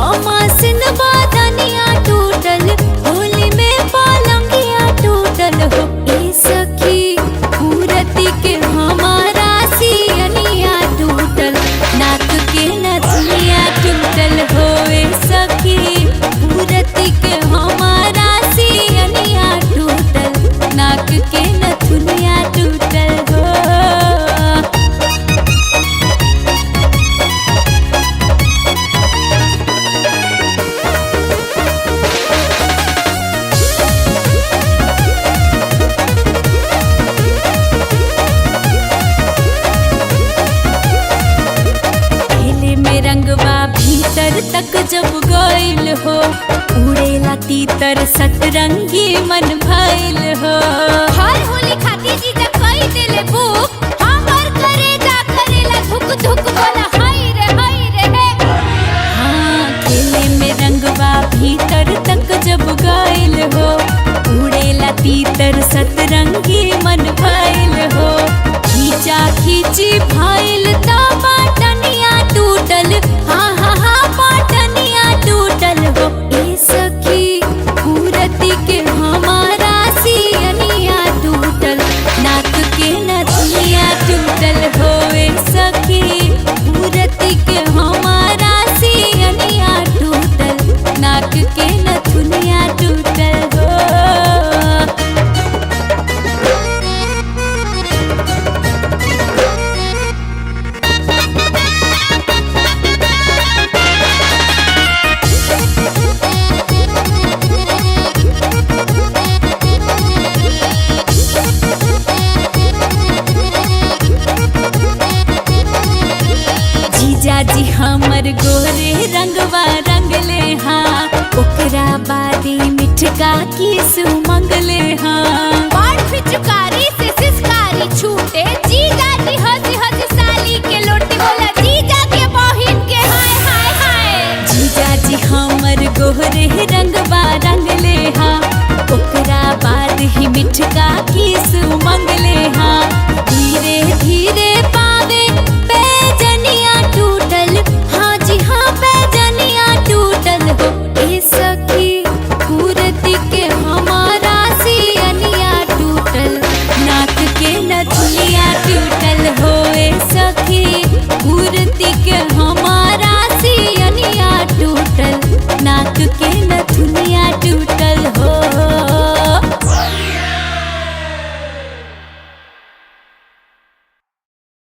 अमासिन बादनिया टूटल, होली में पलंगिया टूटल हो। ए सखी मूरति के हमारा सियनिया टूटल, नाक के नथुनिया टूटल हो। ए सखी मूरति के हमारा सियनिया टूटल, नाक के नथुनिया टूटल हो। रंगवा भीतर तक जब गइल हो, उड़ेला तीतर सतरंगी मन भइल हो। हर होली खाती जीजा कई देले बुक, हमर करेजा करेला धुक धुक बोला हाय रे हे। हाँ खेले में रंगवा भीतर तक जब गइल हो, उड़ेला तीतर सतरंगी मन भइल हो। खींचा खींची भइल त पाटनिया टूटल, हाँ हाँ हाँ पाटनिया टूटल हो। ए सखी मूरति के हमारा सियनिया टूटल, नाक के नथुनिया टूटल हो। ए सखी मूरति के हमारा सियनिया टूटल, नाक के नथुनिया टूटल हो। जीजाजी हमर गोरे रंगवा रंगले हाँ, ओकरा बादी मिठका किस मंगले हाँ। बड़ फिचकारी से सिसकारी छूटे, जीजा जी हंसी हंसी साली के लोटी बोला जीजा के बहिन के हाय हाय हाय। जीजाजी हमर गोरे रंगवा रंगले हाँ, ओकरा बाद ही मिठका किस